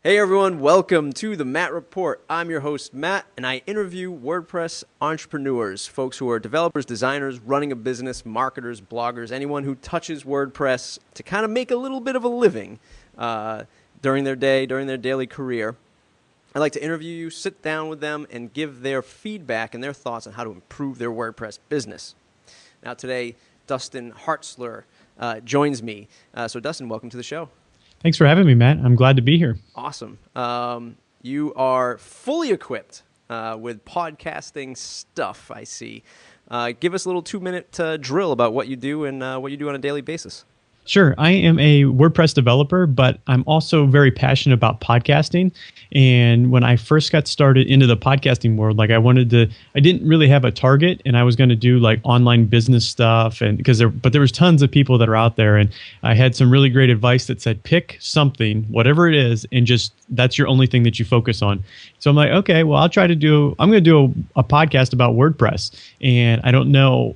Hey everyone, welcome to the Matt Report. I'm your host, Matt, and I interview WordPress entrepreneurs, folks who are developers, designers, running a business, marketers, bloggers, anyone who touches WordPress to kind of make a little bit of a living during their day, during their daily career. I like to interview you, sit down with them, and give their feedback and their thoughts on how to improve their WordPress business. Now today, Dustin Hartzler joins me. So Dustin, welcome to the show. Thanks for having me, Matt. I'm glad to be here. Awesome. You are fully equipped with podcasting stuff, I see. Give us a little 2-minute drill about what you do and what you do on a daily basis. Sure. I am a WordPress developer, but I'm also very passionate about podcasting. And when I first got started into the podcasting world, I didn't really have a target, and I was going to do like online business stuff, and but there was tons of people that are out there, and I had some really great advice that said, pick something, whatever it is, and just that's your only thing that you focus on. So I'm like, okay, well, I'm going to do a podcast about WordPress, and I don't know,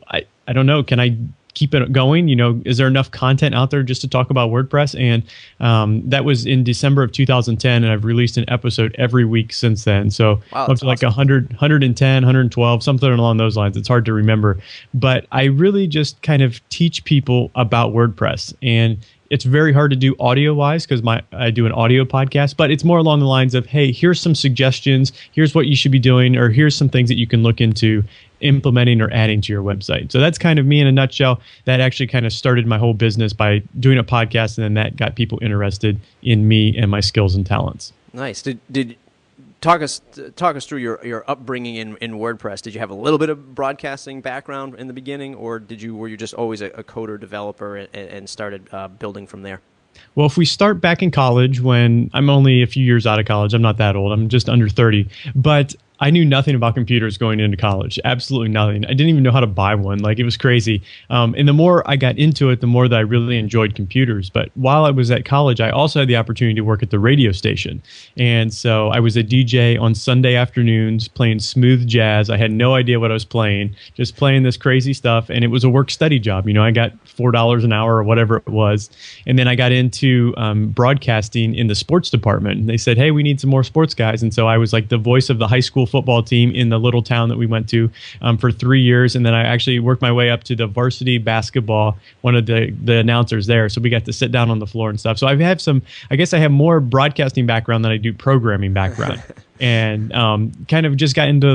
can I keep it going? Is there enough content out there just to talk about WordPress? And that was in December of 2010, and I've released an episode every week since then. So wow, up to like 100, 110, 112, something along those lines. It's hard to remember. But I really just kind of teach people about WordPress. And it's very hard to do audio-wise because I do an audio podcast, but it's more along the lines of, hey, here's some suggestions, here's what you should be doing, or here's some things that you can look into implementing or adding to your website. So that's kind of me in a nutshell. That actually kind of started my whole business by doing a podcast, and then that got people interested in me and my skills and talents. Nice. Did talk us through your upbringing in WordPress. Did you have a little bit of broadcasting background in the beginning, or were you just always a coder developer and started building from there? Well, if we start back in college, when I'm only a few years out of college, I'm not that old, I'm just under 30, but I knew nothing about computers going into college. Absolutely nothing. I didn't even know how to buy one. It was crazy. And the more I got into it, the more that I really enjoyed computers. But while I was at college, I also had the opportunity to work at the radio station. And so I was a DJ on Sunday afternoons playing smooth jazz. I had no idea what I was playing, just playing this crazy stuff. And it was a work-study job. I got $4 an hour or whatever it was. And then I got into broadcasting in the sports department. And they said, hey, we need some more sports guys. And so I was like the voice of the high school football team in the little town that we went to for 3 years. And then I actually worked my way up to the varsity basketball, one of the announcers there. So we got to sit down on the floor and stuff. So I have more broadcasting background than I do programming background. And kind of just got into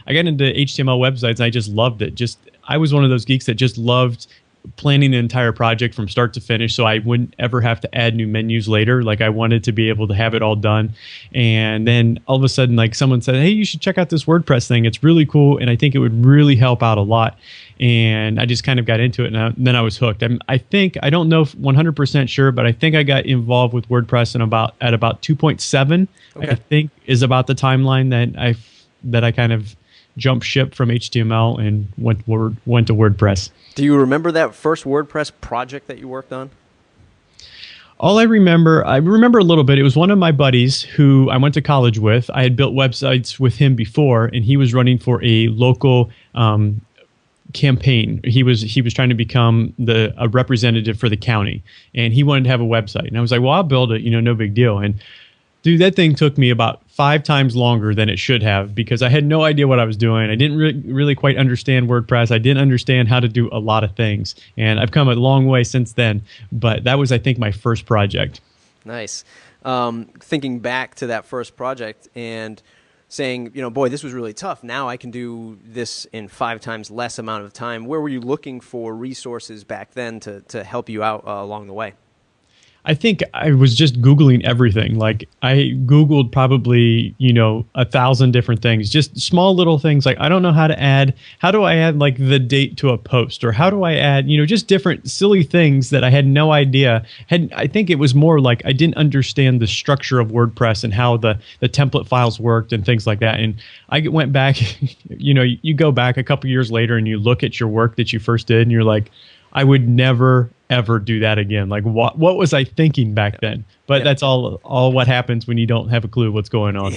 HTML websites, and I just loved it. I was one of those geeks that just loved planning an entire project from start to finish, so I wouldn't ever have to add new menus later. I wanted to be able to have it all done. And then all of a sudden, someone said, hey, you should check out this WordPress thing. It's really cool, and I think it would really help out a lot. And I just kind of got into it, and then I was hooked. I don't know if 100% sure, but I think I got involved with WordPress at about 2.7. Okay. I think is about the timeline that I kind of jumped ship from HTML and went to WordPress. Do you remember that first WordPress project that you worked on? All I remember a little bit. It was one of my buddies who I went to college with. I had built websites with him before, and he was running for a local campaign. He was trying to become a representative for the county, and he wanted to have a website. And I was like, well, I'll build it, no big deal. And dude, that thing took me about 5 times longer than it should have because I had no idea what I was doing. I didn't really quite understand WordPress. I didn't understand how to do a lot of things. And I've come a long way since then. But that was, I think, my first project. Nice. Thinking back to that first project and saying, boy, this was really tough. Now I can do this in 5 times less amount of time. Where were you looking for resources back then to help you out along the way? I think I was just Googling everything. I Googled probably, 1,000 different things, just small little things. I don't know how do I add the date to a post, or how do I add, just different silly things that I had no idea. I think it was more I didn't understand the structure of WordPress and how the template files worked and things like that. And I went back, you go back a couple years later and you look at your work that you first did and you're like, I would never, ever do that again. What was I thinking back then? But that's all what happens when you don't have a clue what's going on.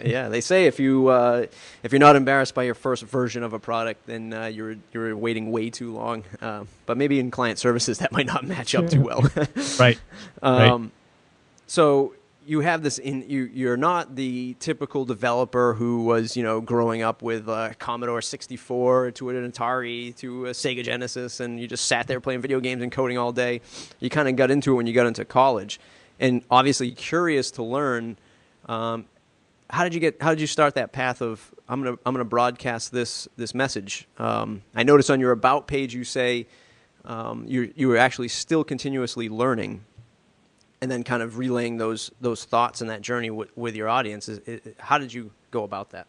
Yeah, they say if you're not embarrassed by your first version of a product, then you're waiting way too long. But maybe in client services that might not match up too well. Right. So you have this you're not the typical developer who was, growing up with Commodore 64 to an Atari to a Sega Genesis, and you just sat there playing video games and coding all day. You kind of got into it when you got into college, and obviously curious to learn. How did you start that path of I'm gonna broadcast this message? I noticed on your About page you say you were actually still continuously learning, and then kind of relaying those thoughts and that journey with your audience. How did you go about that?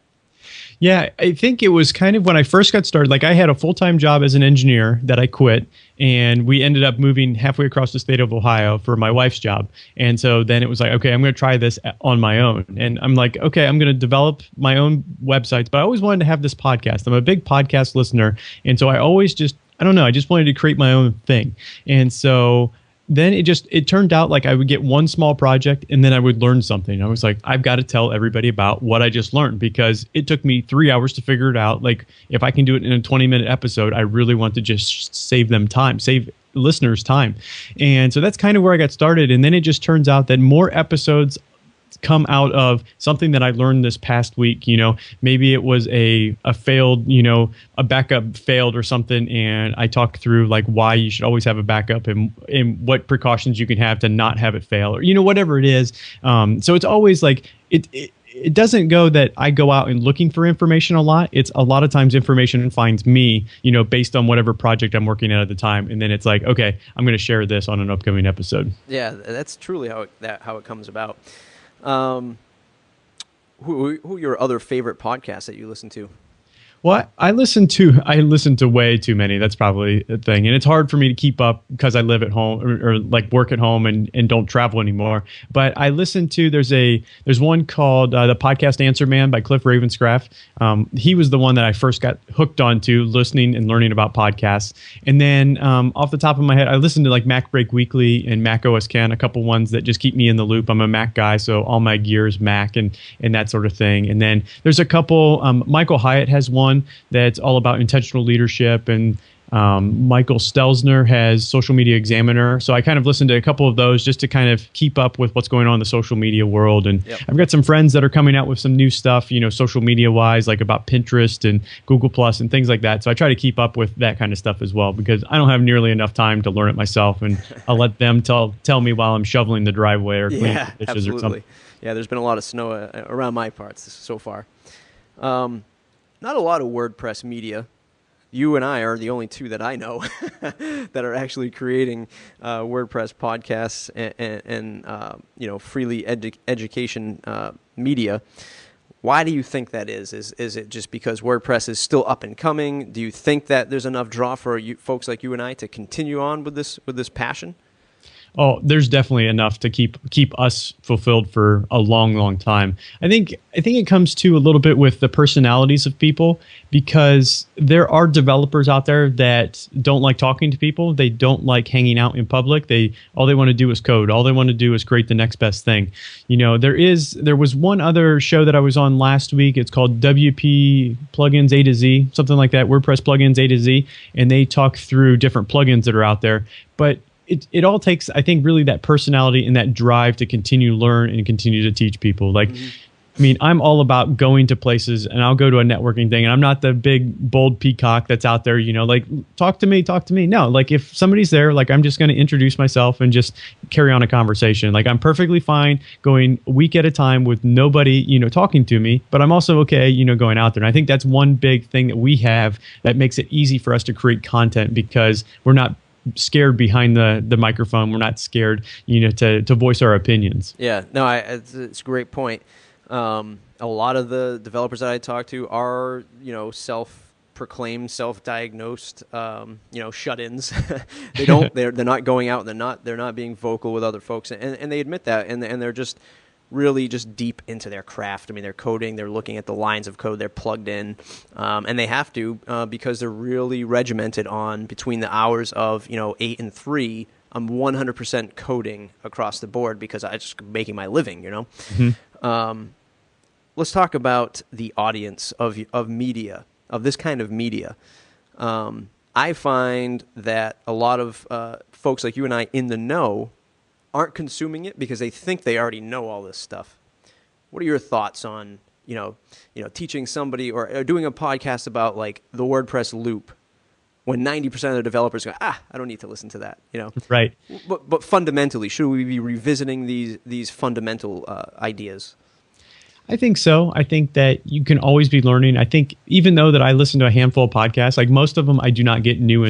Yeah, I think it was kind of when I first got started. Like I had a full-time job as an engineer that I quit, and we ended up moving halfway across the state of Ohio for my wife's job. And so then it was like, okay, I'm going to try this on my own. And I'm like, okay, I'm going to develop my own websites, but I always wanted to have this podcast. I'm a big podcast listener. And so I always I don't know, I just wanted to create my own thing. And so then it turned out like I would get one small project and then I would learn something. I was like, I've got to tell everybody about what I just learned, because it took me 3 hours to figure it out. Like if I can do it in a 20-minute episode, I really want to just save listeners time. And so that's kind of where I got started. And then it just turns out that more episodes come out of something that I learned this past week. Maybe it was a failed, a backup failed or something, and I talked through like why you should always have a backup and what precautions you can have to not have it fail, or whatever it is. So it's always like it doesn't go that I go out and looking for information a lot. It's a lot of times information finds me, based on whatever project I'm working at the time. And then it's like, okay, I'm going to share this on an upcoming episode. Yeah, that's truly how it comes about. Who are your other favorite podcasts that you listen to? Well, I listen to way too many. That's probably a thing. And it's hard for me to keep up because I live at home or like work at home and don't travel anymore. But I listen to, there's one called The Podcast Answer Man by Cliff Ravenscraft. He was the one that I first got hooked onto listening and learning about podcasts. And then off the top of my head, I listen to like Mac Break Weekly and Mac OS Can, a couple ones that just keep me in the loop. I'm a Mac guy, so all my gear is Mac and that sort of thing. And then there's a couple, Michael Hyatt has one that's all about intentional leadership, and Michael Stelzner has Social Media Examiner. So I kind of listen to a couple of those just to kind of keep up with what's going on in the social media world. And yep. I've got some friends that are coming out with some new stuff, social media wise, like about Pinterest and Google Plus and things like that. So I try to keep up with that kind of stuff as well, because I don't have nearly enough time to learn it myself, and I'll let them tell me while I'm shoveling the driveway or cleaning the dishes or something. Yeah, there's been a lot of snow around my parts so far. Not a lot of WordPress media. You and I are the only two that I know that are actually creating WordPress podcasts and freely education media. Why do you think that is? Is it just because WordPress is still up and coming? Do you think that there's enough draw for folks like you and I to continue on with this passion? Oh, there's definitely enough to keep us fulfilled for a long, long time. I think it comes to a little bit with the personalities of people, because there are developers out there that don't like talking to people. They don't like hanging out in public. All they want to do is code. All they want to do is create the next best thing. There was one other show that I was on last week. It's called WP Plugins A to Z, something like that, WordPress Plugins A to Z, and they talk through different plugins that are out there. But it all takes, I think, really that personality and that drive to continue to learn and continue to teach people. Like, I mean, I'm all about going to places, and I'll go to a networking thing, and I'm not the big, bold peacock that's out there, like, talk to me. No, like, if somebody's there, like, I'm just going to introduce myself and just carry on a conversation. Like, I'm perfectly fine going a week at a time with nobody, talking to me, but I'm also okay, going out there. And I think that's one big thing that we have that makes it easy for us to create content, because we're not scared behind the microphone. We're not scared, to voice our opinions. Yeah, no, it's a great point. A lot of the developers that I talk to are, self-proclaimed, self-diagnosed, shut-ins. They're not going out, and they're not being vocal with other folks, and they admit that, and they're just really just deep into their craft. I mean, they're coding, they're looking at the lines of code, they're plugged in, and they have to because they're really regimented on between the hours of 8 and 3. I'm 100% coding across the board because I'm just making my living. Mm-hmm. Let's talk about the audience of media, of this kind of media. I find that a lot of folks like you and I in the know aren't consuming it because they think they already know all this stuff. What are your thoughts on, teaching somebody or doing a podcast about like the WordPress loop when 90% of the developers go, I don't need to listen to that, Right. But fundamentally, should we be revisiting these fundamental ideas? I think so. I think that you can always be learning. I think even though that I listen to a handful of podcasts, like most of them, I do not get new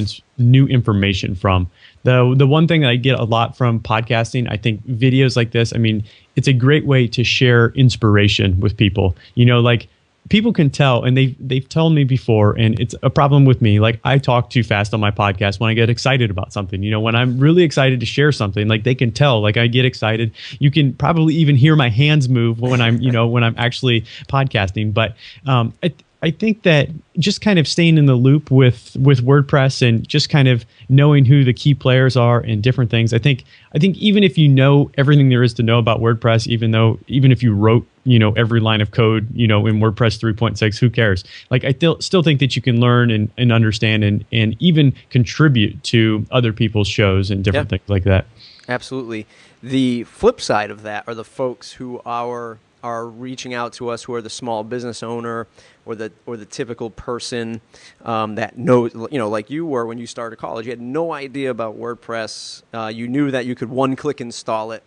information from. The one thing that I get a lot from podcasting, I think videos like this, I mean, it's a great way to share inspiration with people. Like people can tell, and they've told me before, and it's a problem with me. Like I talk too fast on my podcast when I get excited about something. When I'm really excited to share something, like they can tell, like I get excited. You can probably even hear my hands move when I'm, when I'm actually podcasting. But I think that just kind of staying in the loop with WordPress and just kind of knowing who the key players are and different things. I think even if you know everything there is to know about WordPress, even if you wrote every line of code in WordPress 3.6, who cares? Like I still think that you can learn and understand and even contribute to other people's shows and different things like that. Absolutely. The flip side of that are the folks who are reaching out to us, who are the small business owner or the typical person that knows, like you were when you started college. You had no idea about WordPress. You knew that you could one-click install it.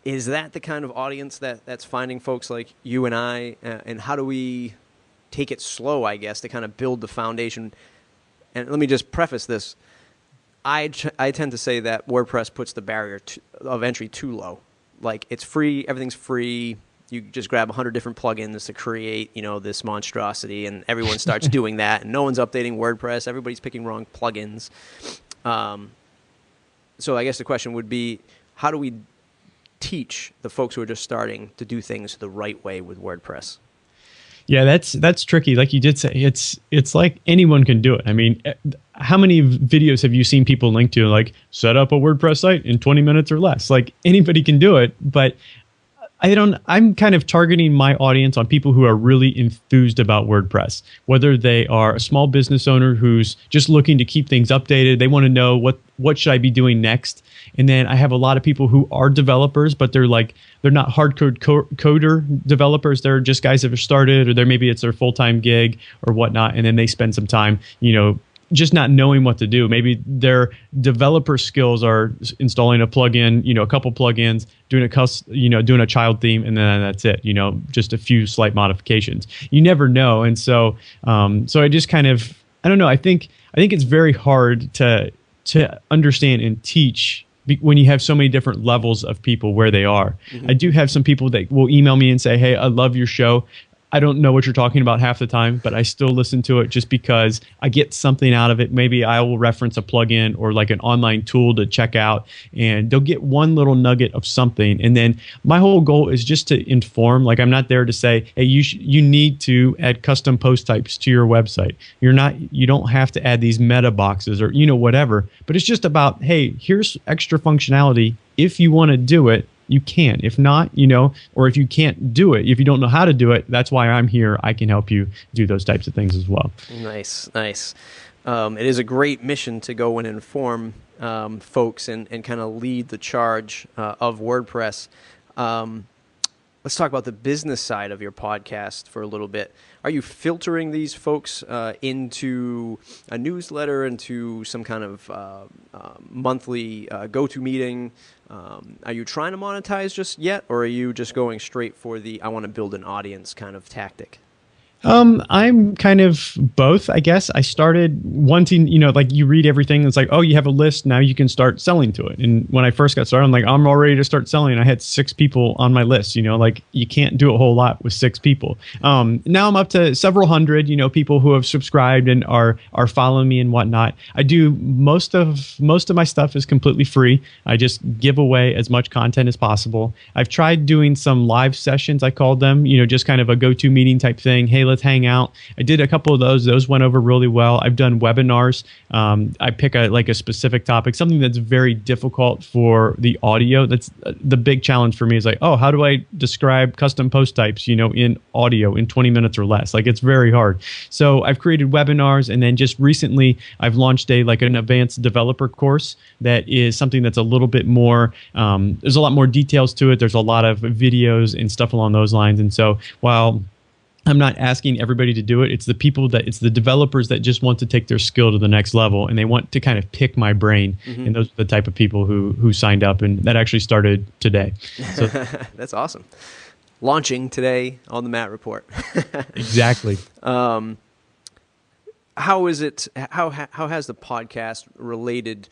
Is that the kind of audience that's finding folks like you and I? And how do we take it slow, I guess, to kind of build the foundation? And let me just preface this. I tend to say that WordPress puts the barrier of entry too low. Like it's free, everything's free. You just grab 100 different plugins to create, this monstrosity, and everyone starts doing that, and no one's updating WordPress. Everybody's picking wrong plugins. So I guess the question would be, how do we teach the folks who are just starting to do things the right way with WordPress? Yeah, that's tricky. Like you did say, it's like anyone can do it. I mean, how many videos have you seen people link to, like set up a WordPress site in 20 minutes or less? Like anybody can do it, but I'm kind of targeting my audience on people who are really enthused about WordPress, whether they are a small business owner who's just looking to keep things updated. They want to know what should I be doing next. And then I have a lot of people who are developers, but they're not hardcore coder developers. They're just guys that have started, or maybe it's their full-time gig or whatnot. And then they spend some time, just not knowing what to do. Maybe their developer skills are installing a plugin, a couple plugins, doing a child theme, and then that's it. Just a few slight modifications. You never know, and so I just kind of, I don't know. I think it's very hard to understand and teach when you have so many different levels of people where they are. Mm-hmm. I do have some people that will email me and say, "Hey, I love your show. I don't know what you're talking about half the time, but I still listen to it just because I get something out of it. Maybe I will reference a plugin or like an online tool to check out, and they'll get one little nugget of something. And then my whole goal is just to inform. Like I'm not there to say, hey, you need to add custom post types to your website. You don't have to add these meta boxes or whatever. But it's just about, hey, here's extra functionality. If you want to do it, you can. If not, or if you can't do it, if you don't know how to do it, that's why I'm here. I can help you do those types of things as well. Nice. It is a great mission to go and inform folks and kind of lead the charge of WordPress. Let's talk about the business side of your podcast for a little bit. Are you filtering these folks into a newsletter, into some kind of monthly go-to meeting? Are you trying to monetize just yet, or are you just going straight for the I want to build an audience kind of tactic? I'm kind of both, I guess. I started wanting, like you read everything. It's like, oh, you have a list. Now you can start selling to it. And when I first got started, I'm like, I'm all ready to start selling. I had 6 people on my list, like you can't do a whole lot with 6 people. Now I'm up to several hundred, people who have subscribed and are following me and whatnot. I do most of my stuff is completely free. I just give away as much content as possible. I've tried doing some live sessions, I called them, just kind of a go-to meeting type thing. Hey, let's hang out. I did a couple of those. Those went over really well. I've done webinars. I pick a specific topic, something that's very difficult for the audio. That's the big challenge for me is like, oh, how do I describe custom post types, in audio in 20 minutes or less? Like, it's very hard. So I've created webinars, and then just recently I've launched an advanced developer course that is something that's a little bit more, there's a lot more details to it. There's a lot of videos and stuff along those lines. And so while I'm not asking everybody to do it, it's the developers that just want to take their skill to the next level, and they want to kind of pick my brain. And those are the type of people who signed up, and that actually started today. So that's awesome. Launching today on the Matt Report. Exactly. How is it? How has the podcast related?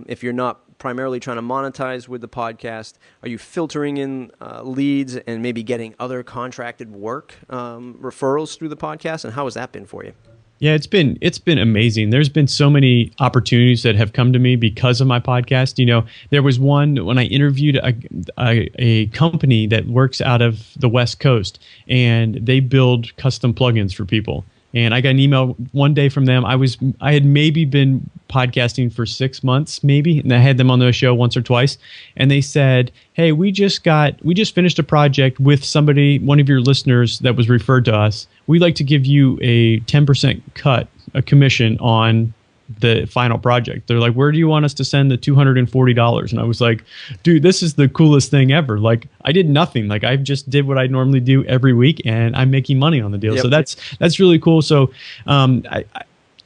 If you're not primarily trying to monetize with the podcast, are you filtering in leads and maybe getting other contracted work referrals through the podcast? And how has that been for you? Yeah, it's been amazing. There's been so many opportunities that have come to me because of my podcast. There was one when I interviewed a company that works out of the West Coast, and they build custom plugins for people. And I got an email one day from them. I had maybe been podcasting for 6 months, maybe, and I had them on the show once or twice. And they said, "Hey, we just finished a project with somebody, one of your listeners that was referred to us. We'd like to give you a 10% cut, a commission on the final project." They're like, "Where do you want us to send the $240? And I was like, "Dude, this is the coolest thing ever. Like, I did nothing. Like, I just did what I normally do every week, and I'm making money on the deal." Yep. So that's really cool. So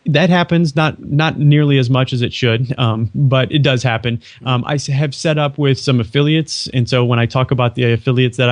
that happens, not nearly as much as it should, but it does happen. I have set up with some affiliates, and so when I talk about the affiliates that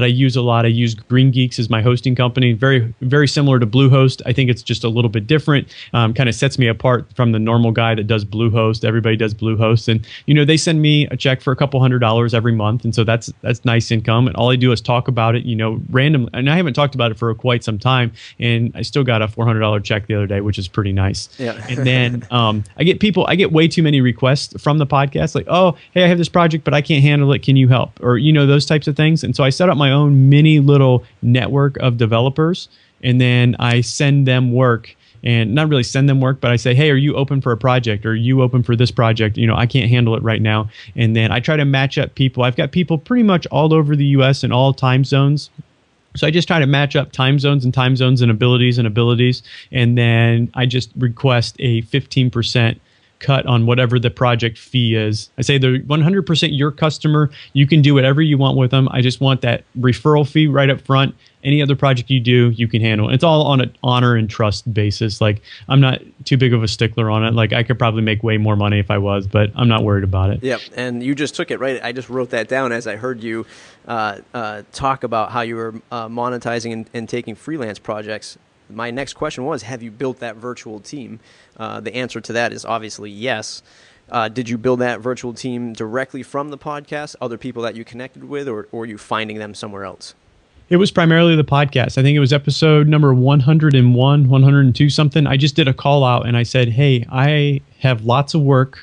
I use a lot, I use Green Geeks as my hosting company. Very, very similar to Bluehost. I think it's just a little bit different. Kind of sets me apart from the normal guy that does Bluehost. Everybody does Bluehost, and they send me a check for a couple $100 every month, and so that's nice income. And all I do is talk about it, randomly. And I haven't talked about it for quite some time, and I still got a $400 check the other day, which is pretty nice. Yeah. And then I get way too many requests from the podcast, like, "Oh, hey, I have this project, but I can't handle it. Can you help?" Or those types of things. And so I set up my own mini little network of developers, and then I send them work. And not really send them work, but I say, "Hey, are you open for a project? Or are you open for this project? I can't handle it right now." And then I try to match up people. I've got people pretty much all over the U.S. in all time zones. So I just try to match up time zones and abilities. And then I just request a 15% cut on whatever the project fee is. I say they're 100% your customer. You can do whatever you want with them. I just want that referral fee right up front. Any other project you do, you can handle. It's all on an honor and trust basis. Like, I'm not too big of a stickler on it. Like, I could probably make way more money if I was, but I'm not worried about it. Yep, and you just took it right. I just wrote that down as I heard you talk about how you were monetizing and taking freelance projects. My next question was, have you built that virtual team? The answer to that is obviously yes. Did you build that virtual team directly from the podcast, other people that you connected with, or are you finding them somewhere else? It was primarily the podcast. I think it was episode number 101, 102 something. I just did a call out and I said, "Hey, I have lots of work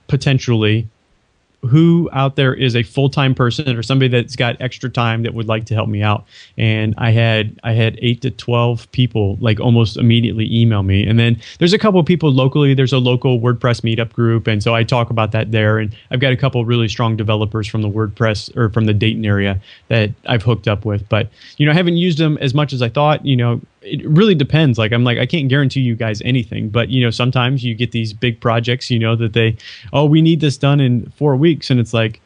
potentially. Who out there is a full-time person or somebody that's got extra time that would like to help me out?" And I had 8 to 12 people like almost immediately email me. And then there's a couple of people locally. There's a local WordPress meetup group, and so I talk about that there. And I've got a couple of really strong developers from the WordPress or from the Dayton area that I've hooked up with. But I haven't used them as much as I thought. It really depends. Like, I can't guarantee you guys anything, but sometimes you get these big projects, that we need this done in 4 weeks, and it's like,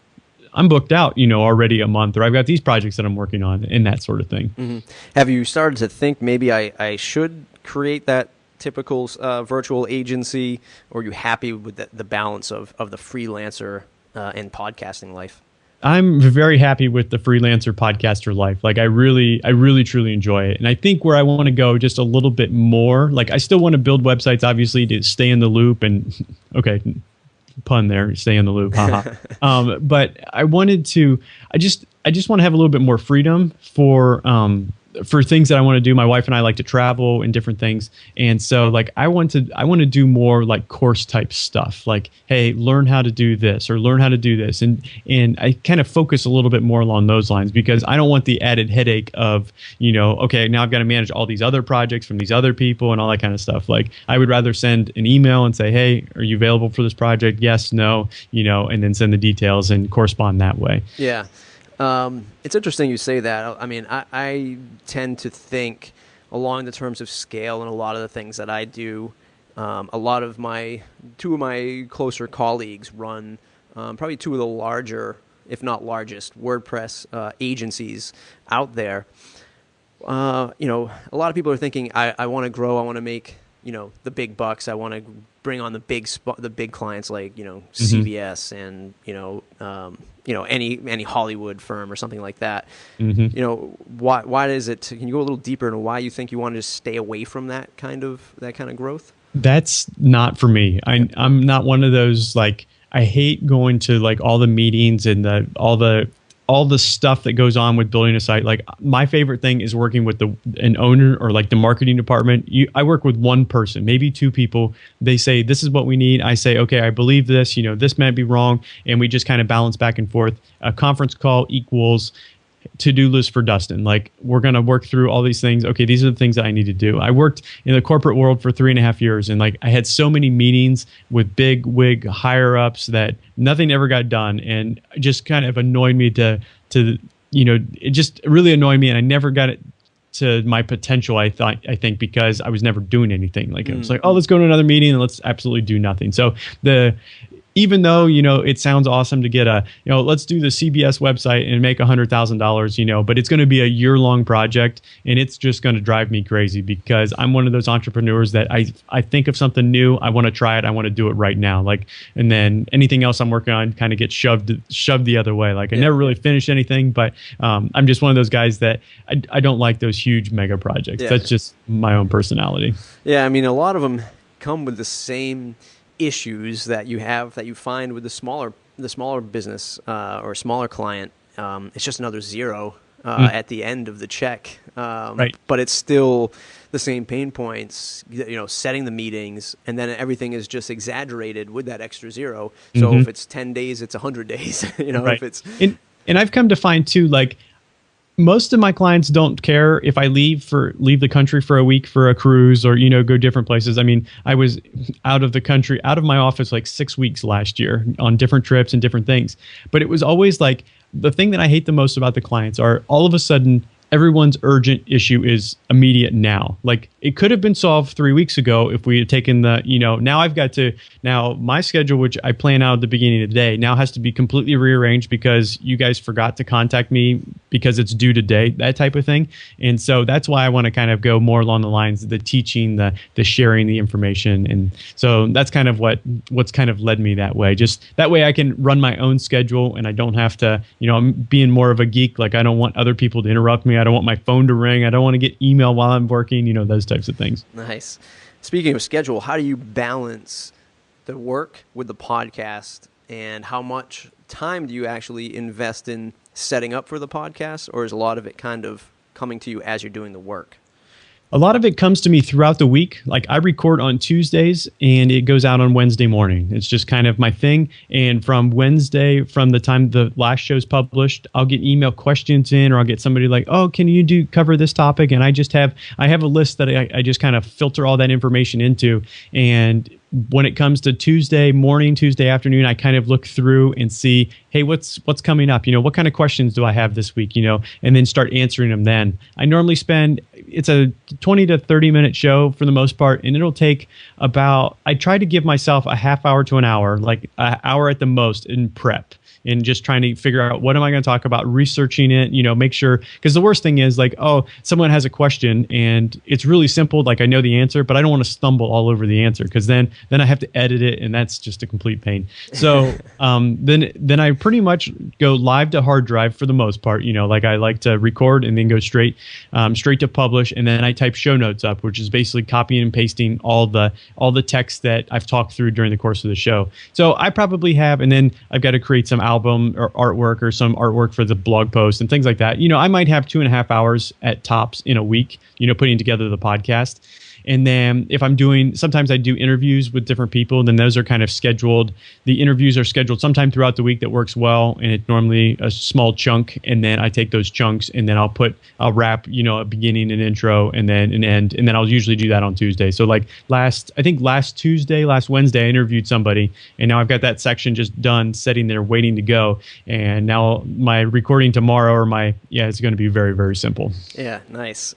I'm booked out, already a month, or I've got these projects that I'm working on, and that sort of thing. Mm-hmm. Have you started to think maybe I should create that typical virtual agency, or are you happy with the balance of the freelancer and podcasting life? I'm very happy with the freelancer podcaster life. Like, I really truly enjoy it. And I think where I want to go just a little bit more, like, I still want to build websites, obviously, to stay in the loop and, okay, pun there, stay in the loop, haha. But I just want to have a little bit more freedom for for things that I want to do. My wife and I like to travel and different things. And so like I want to do more like course type stuff. Like, hey, learn how to do this or learn how to do this. And I kind of focus a little bit more along those lines because I don't want the added headache of, okay, now I've got to manage all these other projects from these other people and all that kind of stuff. Like I would rather send an email and say, hey, are you available for this project? Yes, no, and then send the details and correspond that way. Yeah. It's interesting you say that. I mean, I tend to think along the terms of scale in a lot of the things that I do. A lot of two of my closer colleagues run probably two of the larger, if not largest, WordPress agencies out there. A lot of people are thinking, I want to grow, I want to make, the big bucks, I want to bring on the big clients like, CVS and, any Hollywood firm or something like that. Why is it? Can you go a little deeper into why you think you want to just stay away from that kind of growth? That's not for me. I'm not one of those, like, I hate going to like all the meetings and all the stuff that goes on with building a site. Like my favorite thing is working with an owner or like the marketing department. I work with one person, maybe two people. They say, this is what we need. I say, okay, I believe this, this might be wrong. And we just kind of balance back and forth. A conference call equals to-do list for Dustin. Like we're going to work through all these things. Okay, these are the things that I need to do. I worked in the corporate world for 3.5 years, and like I had so many meetings with big wig higher ups that nothing ever got done, and it just kind of annoyed me to it just really annoyed me, and I never got it to my potential. I think because I was never doing anything. Like it was like, oh, let's go to another meeting and let's absolutely do nothing. So even though, it sounds awesome to get let's do the CBS website and make $100,000, but it's going to be a year-long project, and it's just going to drive me crazy because I'm one of those entrepreneurs that I think of something new, I want to try it, I want to do it right now. Like, and then anything else I'm working on kind of gets shoved the other way. Like I never really finish anything, but I'm just one of those guys that I don't like those huge mega projects. Yeah. That's just my own personality. Yeah, I mean, a lot of them come with the same issues that you find with the smaller business or smaller client. It's just another zero at the end of the check, right. But it's still the same pain points, setting the meetings, and then everything is just exaggerated with that extra zero. So if it's 10 days, it's 100 days, right. If it's and I've come to find too, like most of my clients don't care if I leave the country for a week for a cruise or, go different places. I mean, I was out of the country, out of my office like 6 weeks last year on different trips and different things. But it was always like the thing that I hate the most about the clients are all of a sudden everyone's urgent issue is immediate now. Like it could have been solved 3 weeks ago if we had taken now my schedule, which I plan out at the beginning of the day, now has to be completely rearranged because you guys forgot to contact me because it's due today, that type of thing. And so that's why I want to kind of go more along the lines of the teaching, the sharing the information. And so that's kind of what's kind of led me that way. Just that way I can run my own schedule and I don't have to, I'm being more of a geek. Like I don't want other people to interrupt me. I don't want my phone to ring. I don't want to get email while I'm working, those types of things. Nice. Speaking of schedule, how do you balance the work with the podcast, and how much time do you actually invest in setting up for the podcast, or is a lot of it kind of coming to you as you're doing the work? A lot of it comes to me throughout the week. Like I record on Tuesdays and it goes out on Wednesday morning. It's just kind of my thing. And from Wednesday, from the time the last show's published, I'll get email questions in, or I'll get somebody like, oh, can you cover this topic? And I have a list that I just kind of filter all that information into. And when it comes to Tuesday morning, Tuesday afternoon, I kind of look through and see, hey, what's coming up? What kind of questions do I have this week? And then start answering them then. I normally it's a 20 to 30 minute show for the most part, and it'll take I try to give myself a half hour to an hour, like an hour at the most in prep. And just trying to figure out what am I going to talk about, researching it, make sure, because the worst thing is like, oh, someone has a question and it's really simple, like I know the answer, but I don't want to stumble all over the answer, because then then I have to edit it, and that's just a complete pain. So then I pretty much go live to hard drive for the most part. Like I like to record and then go straight to publish, and then I type show notes up, which is basically copying and pasting all the text that I've talked through during the course of the show. So I probably have, and then I've got to create some album or artwork or some artwork for the blog post and things like that. I might have 2.5 hours at tops in a week, putting together the podcast. And then if I'm sometimes I do interviews with different people, then those are kind of scheduled. The interviews are scheduled sometime throughout the week that works well. And it's normally a small chunk. And then I take those chunks and then I'll wrap, a beginning and intro and then an end. And then I'll usually do that on Tuesday. So like last Wednesday, I interviewed somebody, and now I've got that section just done, sitting there waiting to go. And now my recording tomorrow it's going to be very, very simple. Yeah. Nice.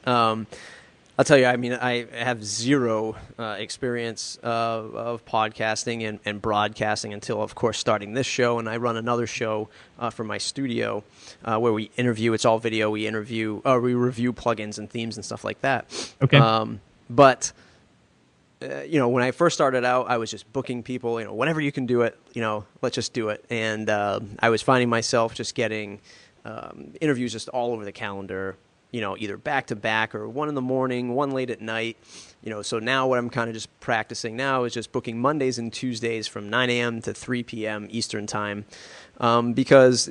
I'll tell you, I have zero experience of podcasting and broadcasting until, of course, starting this show. And I run another show from my studio where we interview. It's all video. We review plugins and themes and stuff like that. Okay. But when I first started out, I was just booking people. Whenever you can do it, let's just do it. And I was finding myself just getting interviews just all over the calendar. Either back to back or one in the morning, one late at night. So now what I'm kind of just practicing now is just booking Mondays and Tuesdays from 9 a.m. to 3 p.m. Eastern time. Because,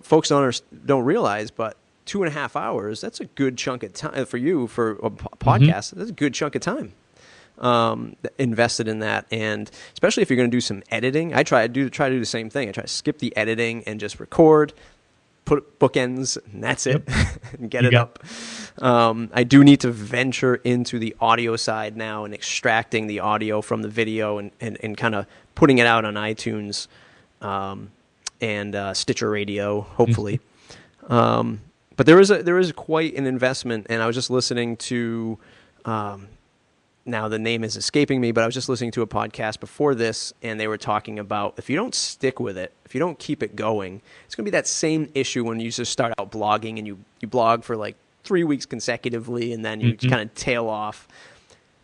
folks don't realize, but 2.5 hours, that's a good chunk of time for you for a podcast. That's a good chunk of time invested in that. And especially if you're going to do some editing, I try to do the same thing. I try to skip the editing and just record, put bookends, and that's it, and get it up. I do need to venture into the audio side now and extracting the audio from the video and kind of putting it out on iTunes and Stitcher Radio, hopefully. But there is quite an investment, and I was just listening to now the name is escaping me, but I was just listening to a podcast before this, and they were talking about if you don't stick with it, if you don't keep it going, it's going to be that same issue when you just start out blogging and you blog for like 3 weeks consecutively, and then you kind of tail off.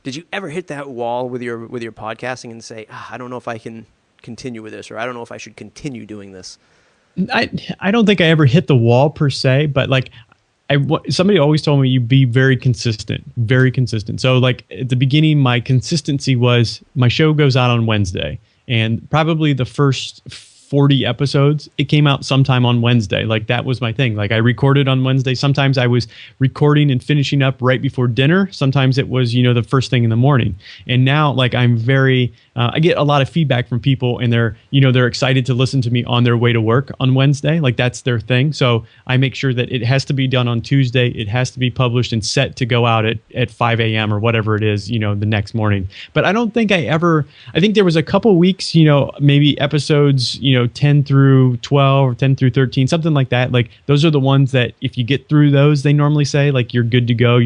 Did you ever hit that wall with your podcasting and say, I don't know if I can continue with this, or I don't know if I should continue doing this? I don't think I ever hit the wall per se, but like somebody always told me you be very consistent. So like at the beginning, my consistency was my show goes out on Wednesday, and probably the first 40 episodes, it came out sometime on Wednesday. Like that was my thing. Like I recorded on Wednesday. Sometimes I was recording and finishing up right before dinner. Sometimes it was, the first thing in the morning. And now like I'm very, I get a lot of feedback from people, and they're excited to listen to me on their way to work on Wednesday. Like that's their thing. So I make sure that it has to be done on Tuesday. It has to be published and set to go out at 5 a.m. or whatever it is, the next morning. But I don't think I think there was a couple weeks, maybe episodes, 10 through 12 or 10 through 13, something like that. Like those are the ones that if you get through those, they normally say like you're good to go.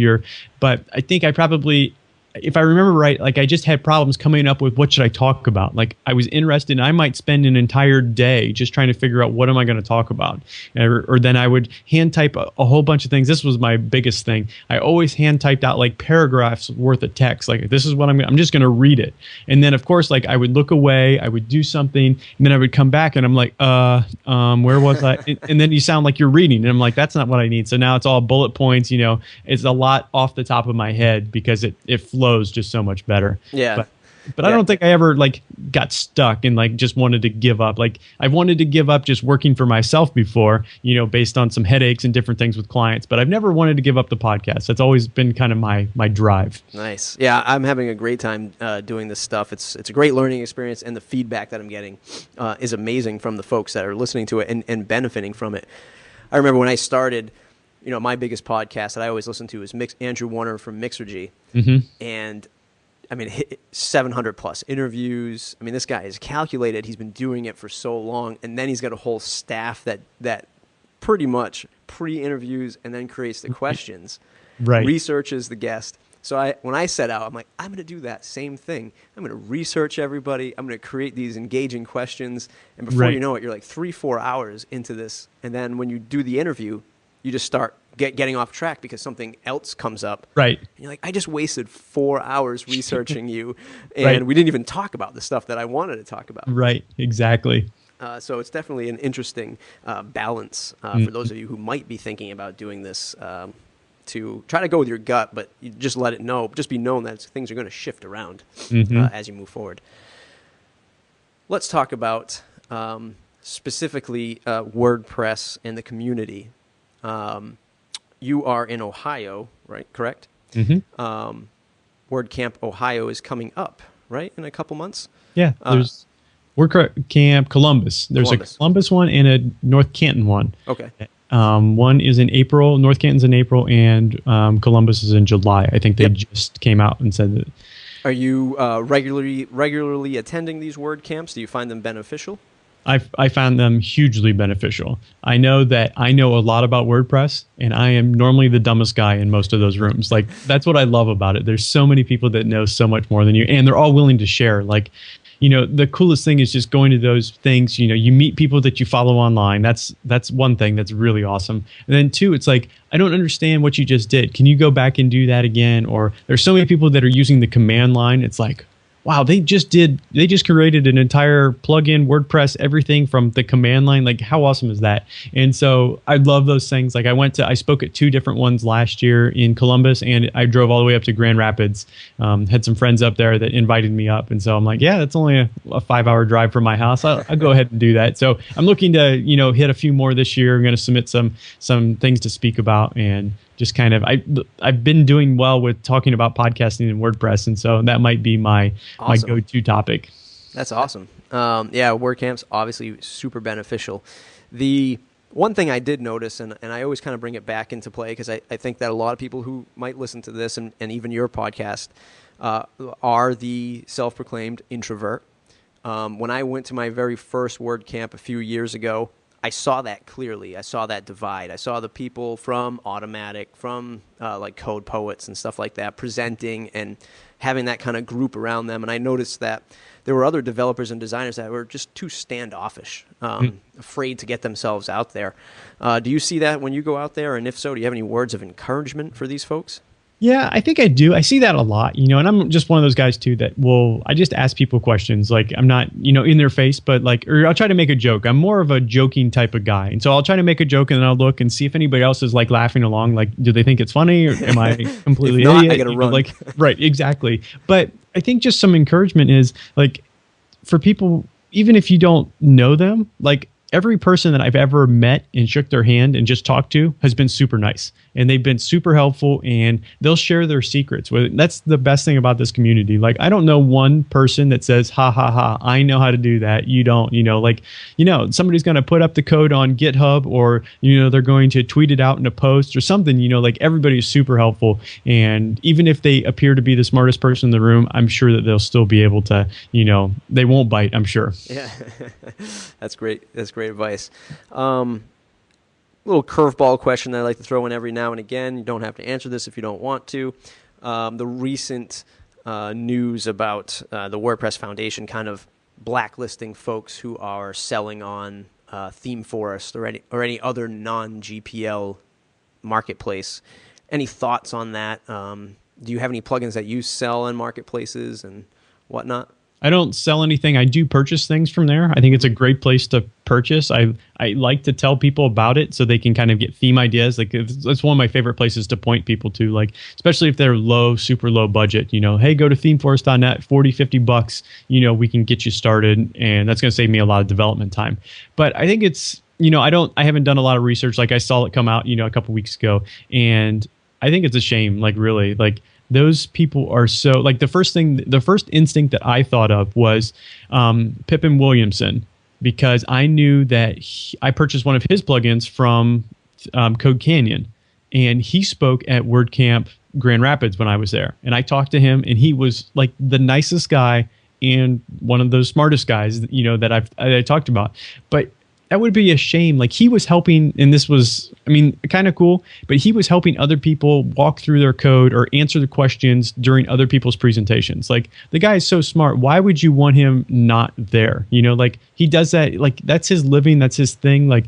But I think I probably, if I remember right, like I just had problems coming up with what should I talk about. Like I was interested, and I might spend an entire day just trying to figure out what am I going to talk about. Or then I would hand type a whole bunch of things. This was my biggest thing. I always hand typed out like paragraphs worth of text. Like this is what I'm just going to read it. And then of course, like I would look away, I would do something, and then I would come back and I'm like, where was I? And then you sound like you're reading, and I'm like, that's not what I need. So now it's all bullet points. It's a lot off the top of my head because it flows just so much better. Yeah. But I don't think I ever like got stuck and like just wanted to give up. Like I've wanted to give up just working for myself before, based on some headaches and different things with clients, but I've never wanted to give up the podcast. That's always been kind of my drive. Nice. Yeah. I'm having a great time doing this stuff. It's a great learning experience, and the feedback that I'm getting is amazing from the folks that are listening to it and benefiting from it. I remember when I started, my biggest podcast that I always listen to is Andrew Warner from Mixergy. And 700 plus interviews. This guy is calculated. He's been doing it for so long. And then he's got a whole staff that pretty much pre-interviews and then creates the questions, researches the guest. So when I set out, I'm like, I'm going to do that same thing. I'm going to research everybody. I'm going to create these engaging questions. And before you know it, you're like 3-4 hours into this. And then when you do the interview, you just start getting off track because something else comes up. Right. And you're like, I just wasted 4 hours researching you, and Right. we didn't even talk about the stuff that I wanted to talk about. Right. Exactly. So it's definitely an interesting balance for those of you who might be thinking about doing this. To try to go with your gut, but you just let it know. Just be known that things are going to shift around as you move forward. Let's talk about specifically WordPress and the community. You are in Ohio, right? Correct? WordCamp Ohio is coming up, right? In a couple months? Yeah. There's WordCamp Columbus. There's a Columbus one and a North Canton one. Okay. One is in April. North Canton's in April, and Columbus is in July. I think they just came out and said that. Are you regularly attending these WordCamps? Do you find them beneficial? I found them hugely beneficial. I know that I know a lot about WordPress, and I am normally the dumbest guy in most of those rooms. Like, that's what I love about it. There's so many people that know so much more than you, and they're all willing to share. Like, you know, the coolest thing is just going to those things. You know, you meet people that you follow online. That's one thing that's really awesome. And then two, it's like, I don't understand what you just did. Can you go back and do that again? Or there's so many people that are using the command line. It's like, wow, they just created an entire plugin, WordPress, everything from the command line. Like, how awesome is that? And so I love those things. Like, I spoke at 2 different ones last year in Columbus, and I drove all the way up to Grand Rapids. Had some friends up there that invited me up. And so I'm like, yeah, that's only a 5-hour drive from my house. I'll go ahead and do that. So I'm looking to, hit a few more this year. I'm going to submit some things to speak about, and just kind of, I've been doing well with talking about podcasting and WordPress, and so that might be my go-to topic. That's awesome. WordCamp's obviously super beneficial. The one thing I did notice, and I always kind of bring it back into play, because I think that a lot of people who might listen to this and even your podcast are the self-proclaimed introvert. When I went to my very first WordCamp a few years ago, I saw that clearly. I saw that divide. I saw the people from Automatic, from like Code Poets and stuff like that, presenting and having that kind of group around them. And I noticed that there were other developers and designers that were just too standoffish, afraid to get themselves out there. Do you see that when you go out there? And if so, do you have any words of encouragement for these folks? Yeah, I think I do. I see that a lot, and I'm just one of those guys too that I just ask people questions. Like, I'm not, in their face, but or I'll try to make a joke. I'm more of a joking type of guy. And so I'll try to make a joke, and then I'll look and see if anybody else is like laughing along. Like, do they think it's funny, or am I completely if not, idiot? I gotta run. Right, exactly. But I think just some encouragement is like, for people, even if you don't know them, like, every person that I've ever met and shook their hand and just talked to has been super nice, and they've been super helpful, and they'll share their secrets. That's the best thing about this community. Like, I don't know one person that says, ha, ha, ha, I know how to do that. You don't, somebody's going to put up the code on GitHub, or, they're going to tweet it out in a post or something, like, everybody's super helpful. And even if they appear to be the smartest person in the room, I'm sure that they'll still be able to, they won't bite, I'm sure. Yeah, that's great. That's great advice. Little curveball question that I like to throw in every now and again. You don't have to answer this if you don't want to. The recent news about the WordPress Foundation kind of blacklisting folks who are selling on ThemeForest or any other non-GPL marketplace. Any thoughts on that? Do you have any plugins that you sell in marketplaces and whatnot? I don't sell anything. I do purchase things from there. I think it's a great place to purchase. I like to tell people about it so they can kind of get theme ideas. Like, it's one of my favorite places to point people to, like, especially if they're super low budget, hey, go to themeforest.net, $40-50, we can get you started, and that's going to save me a lot of development time. But I think it's, I haven't done a lot of research. Like, I saw it come out, a couple weeks ago, and I think it's a shame, like, really, like, those people are so, like, the first instinct that I thought of was Pippin Williamson, because I knew that I purchased one of his plugins from Code Canyon, and he spoke at WordCamp Grand Rapids when I was there. And I talked to him, and he was like the nicest guy and one of those smartest guys, that I talked about. But that would be a shame. Like, he was helping, and this was, kind of cool, but he was helping other people walk through their code or answer the questions during other people's presentations. Like, the guy is so smart. Why would you want him not there? Like, he does that. Like, that's his living. That's his thing. Like,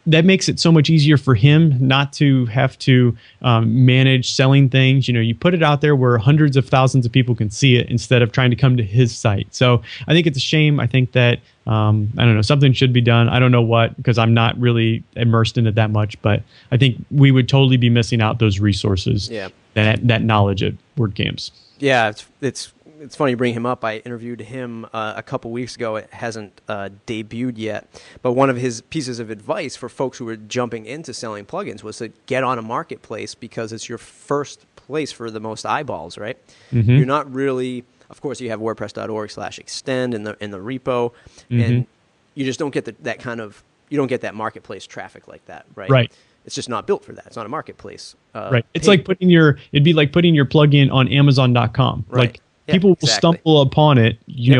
that makes it so much easier for him not to have to manage selling things. You put it out there where hundreds of thousands of people can see it instead of trying to come to his site. So I think it's a shame. I think that, I don't know, something should be done. I don't know what, because I'm not really immersed in it that much, but I think we would totally be missing out those resources, that knowledge at WordCamps. Yeah, it's funny you bring him up. I interviewed him a couple weeks ago. It hasn't debuted yet. But one of his pieces of advice for folks who were jumping into selling plugins was to get on a marketplace, because it's your first place for the most eyeballs, right? Mm-hmm. You're not really, of course, you have WordPress.org/extend in the repo, and you just don't get you don't get that marketplace traffic like that, right? Right. It's just not built for that. It's not a marketplace. Right. It's like it'd be like putting your plugin on Amazon.com. Right. Like, people will stumble upon it,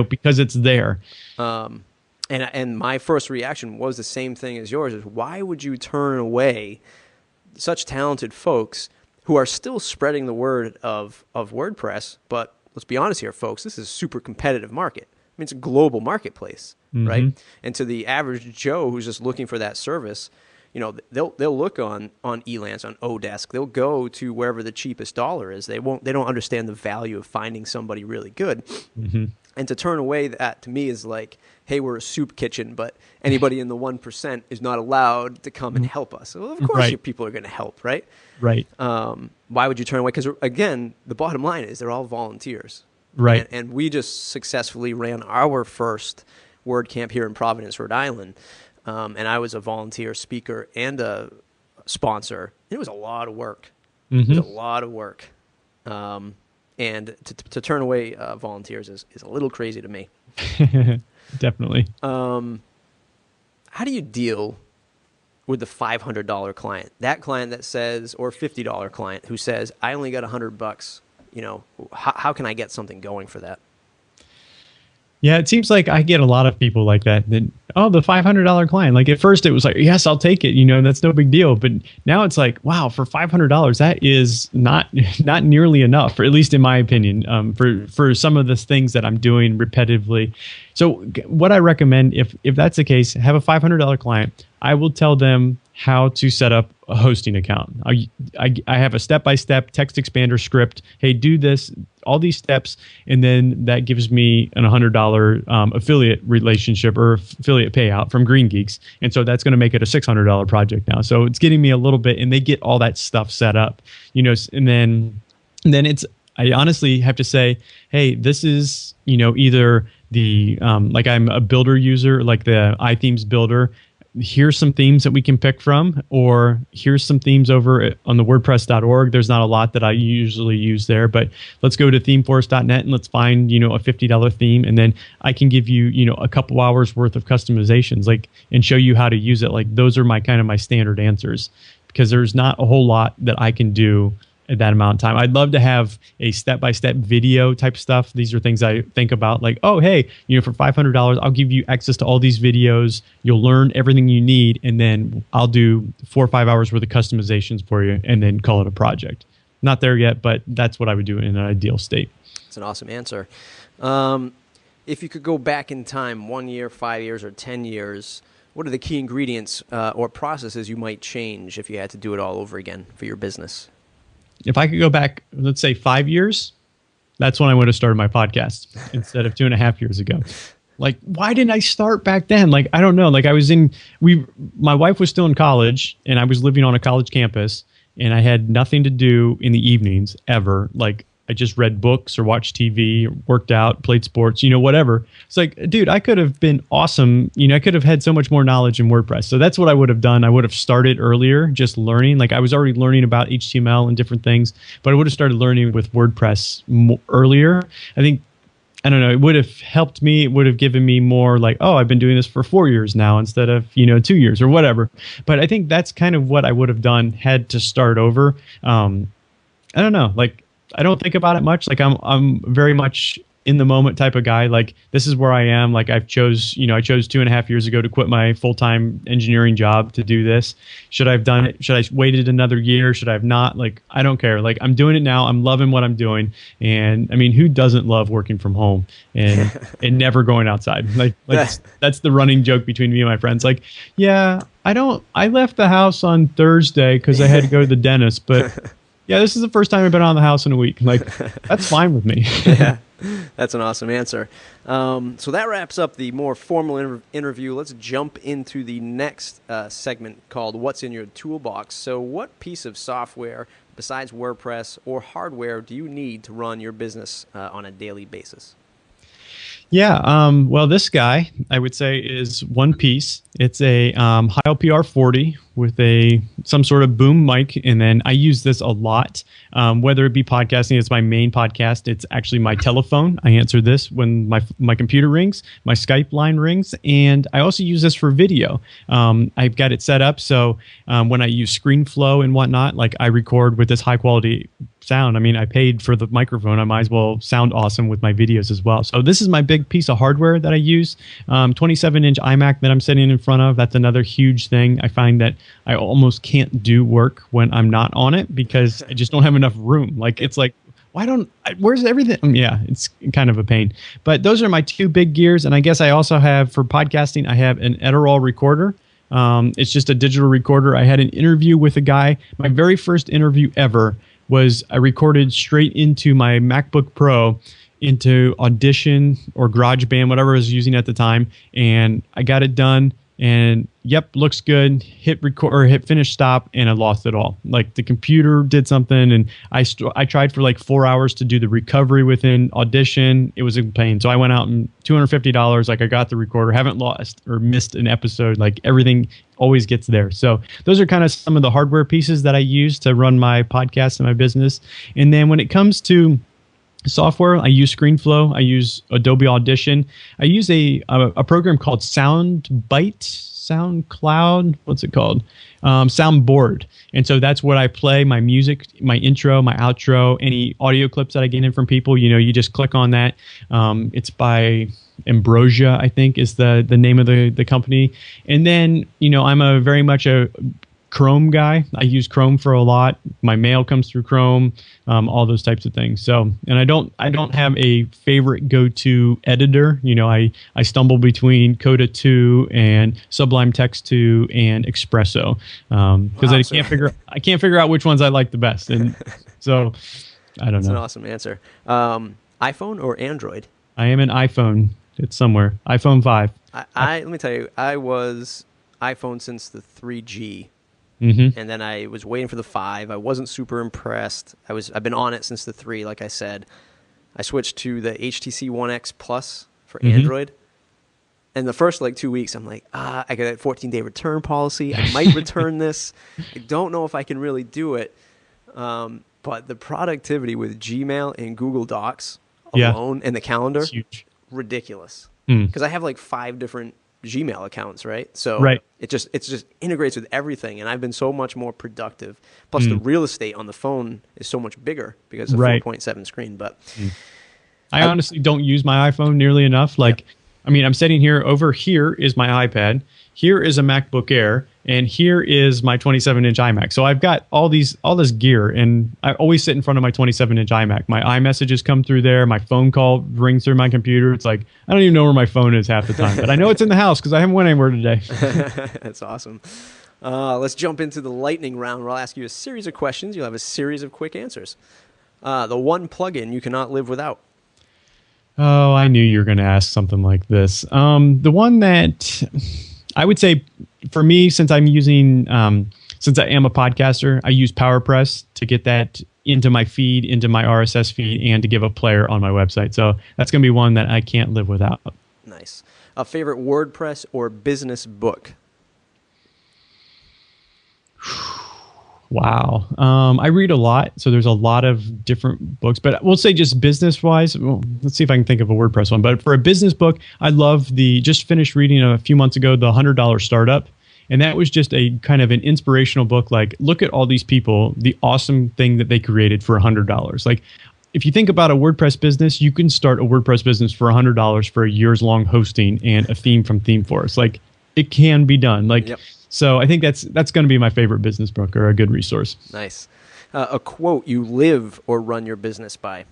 because it's there. And my first reaction was the same thing as yours: is why would you turn away such talented folks who are still spreading the word of WordPress? But let's be honest here, folks. This is a super competitive market. I mean, it's a global marketplace, right? And to the average Joe who's just looking for that service, they'll look on Elance, on Odesk. They'll go to wherever the cheapest dollar is. They don't understand the value of finding somebody really good. And to turn away that, to me, is like, hey, we're a soup kitchen, but anybody in the 1% is not allowed to come and help us. Well, of course, people are going to help, right? Right. Why would you turn away? Because again, the bottom line is they're all volunteers, right? And we just successfully ran our first WordCamp here in Providence, Rhode Island. And I was a volunteer speaker and a sponsor. It was a lot of work. It was a lot of work. And to turn away volunteers is a little crazy to me. Definitely. How do you deal with the $500 client? That client that says, or $50 client who says, I only got $100. How can I get something going for that? Yeah, it seems like I get a lot of people like that. The $500 client. Like, at first it was like, yes, I'll take it. That's no big deal. But now it's like, wow, for $500, that is not nearly enough, or at least in my opinion, for some of the things that I'm doing repetitively. So what I recommend, if that's the case, have a $500 client. I will tell them how to set up a hosting account. I have a step-by-step text expander script. Hey, do this, all these steps, and then that gives me an $100 affiliate relationship or affiliate payout from Green Geeks. And so that's going to make it a $600 project now. So it's getting me a little bit, and they get all that stuff set up, and then it's, I honestly have to say, hey, this is, either the, like, I'm a builder user, like the iThemes builder. Here's some themes that we can pick from, or here's some themes over on the WordPress.org. There's not a lot that I usually use there, but let's go to themeforce.net and let's find, a $50 theme. And then I can give you, a couple hours worth of customizations, and show you how to use it. Like, those are my standard answers, because there's not a whole lot that I can do at that amount of time. I'd love to have a step-by-step video type stuff. These are things I think about, like, oh, hey, for $500, I'll give you access to all these videos. You'll learn everything you need, and then I'll do 4 or 5 hours worth of customizations for you, and then call it a project. Not there yet, but that's what I would do in an ideal state. That's an awesome answer. If you could go back in time 1 year, 5 years, or 10 years, what are the key ingredients or processes you might change if you had to do it all over again for your business? If I could go back, let's say 5 years, that's when I would have started my podcast instead of 2.5 years ago. Like, why didn't I start back then? Like, I don't know. Like, my wife was still in college, and I was living on a college campus, and I had nothing to do in the evenings ever. Like, I just read books or watched TV, or worked out, played sports, whatever. It's like, dude, I could have been awesome. I could have had so much more knowledge in WordPress. So that's what I would have done. I would have started earlier, just learning. Like, I was already learning about HTML and different things, but I would have started learning with WordPress earlier. I think, I don't know, it would have helped me. It would have given me more like, oh, I've been doing this for 4 years now instead of, 2 years or whatever. But I think that's kind of what I would have done had to start over. I don't know, like, I don't think about it much. Like, I'm very much in the moment type of guy. Like, this is where I am. Like, I chose 2.5 years ago to quit my full-time engineering job to do this. Should I have done it? Should I have waited another year? Should I have not? Like, I don't care. Like, I'm doing it now. I'm loving what I'm doing. And I mean, who doesn't love working from home and never going outside? Like that's the running joke between me and my friends. Like, yeah, I left the house on Thursday because I had to go to the dentist, but yeah, this is the first time I've been out of the house in a week. Like, that's fine with me. Yeah, that's an awesome answer. So that wraps up the more formal interview. Let's jump into the next segment called What's in Your Toolbox. So what piece of software besides WordPress or hardware do you need to run your business on a daily basis? Yeah, well, this guy, I would say, is one piece. It's a Heil PR40 with some sort of boom mic, and then I use this a lot, whether it be podcasting. It's my main podcast. It's actually my telephone. I answer this when my computer rings, my Skype line rings, and I also use this for video. I've got it set up so when I use ScreenFlow and whatnot, like I record with this high quality sound. I mean, I paid for the microphone. I might as well sound awesome with my videos as well. So this is my big piece of hardware that I use. 27-inch iMac that I'm sitting in front of. That's another huge thing. I find that I almost can't do work when I'm not on it because I just don't have enough room. Like, it's like, where's everything? Yeah, it's kind of a pain. But those are my two big gears. And I guess I also have, for podcasting, I have an Edirol recorder. It's just a digital recorder. I had an interview with a guy. My very first interview ever was I recorded straight into my MacBook Pro into Audition or GarageBand, whatever I was using at the time, and I got it done. And yep, looks good. Hit record or hit finish stop, and I lost it all. Like, the computer did something, and I tried for like 4 hours to do the recovery within Audition. It was a pain. So I went out and $250. Like, I got the recorder. Haven't lost or missed an episode. Like, everything always gets there. So those are kind of some of the hardware pieces that I use to run my podcast and my business. And then when it comes to software, I use ScreenFlow. I use Adobe Audition. I use a program called SoundCloud. What's it called? Soundboard. And so that's what I play, my music, my intro, my outro, any audio clips that I get in from people. You just click on that. It's by Ambrosia, I think, is the name of the company. And then, I'm very much a Chrome guy. I use Chrome for a lot. My mail comes through Chrome, all those types of things. So, and I don't have a favorite go-to editor. I stumble between Coda 2 and Sublime Text 2 and Espresso because I can't figure out which ones I like the best. And so I don't know. That's an awesome answer. iPhone or Android? I am an iPhone. It's somewhere. iPhone 5. Let me tell you, I was iPhone since the 3G. Mm-hmm. And then I was waiting for the 5. I wasn't super impressed. I've been on it since the 3, like I said. I switched to the HTC One X Plus for Android. And the first 2 weeks, I'm like, I got a 14-day return policy. I might return this. I don't know if I can really do it. But the productivity with Gmail and Google Docs alone and the calendar, ridiculous. Because I have 5 different Gmail accounts, right? So it just integrates with everything, and I've been so much more productive. Plus, the real estate on the phone is so much bigger because of 4.7 screen. But I honestly don't use my iPhone nearly enough. I mean, I'm sitting here. Over here is my iPad. Here is a MacBook Air, and here is my 27-inch iMac. So I've got all this gear, and I always sit in front of my 27-inch iMac. My iMessages come through there. My phone call rings through my computer. It's like I don't even know where my phone is half the time, but I know it's in the house because I haven't went anywhere today. That's awesome. Let's jump into the lightning round, where I'll ask you a series of questions. You'll have a series of quick answers. The one plugin you cannot live without. Oh, I knew you were going to ask something like this. The one that I would say for me, since I am a podcaster, I use PowerPress to get that into my feed, into my RSS feed, and to give a player on my website. So that's going to be one that I can't live without. Nice. A favorite WordPress or business book? Wow. I read a lot, so there's a lot of different books, but we'll say just business-wise, let's see if I can think of a WordPress one. But for a business book, I love just finished reading a few months ago, The $100 Startup. And that was just a kind of an inspirational book. Look at all these people, the awesome thing that they created for $100. If you think about a WordPress business, you can start a WordPress business for $100 for a years-long hosting and a theme from ThemeForest. It can be done. Yep. So I think that's going to be my favorite business book or a good resource. Nice. A quote you live or run your business by?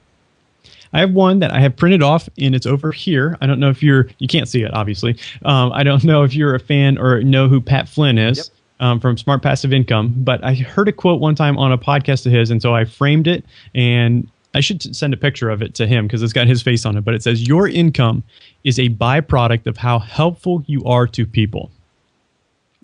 I have one that I have printed off, and it's over here. I don't know if you can't see it, obviously. I don't know if you're a fan or know who Pat Flynn is. Yep. From Smart Passive Income, but I heard a quote one time on a podcast of his, and so I framed it, and I should send a picture of it to him because it's got his face on it, but it says, your income is a byproduct of how helpful you are to people.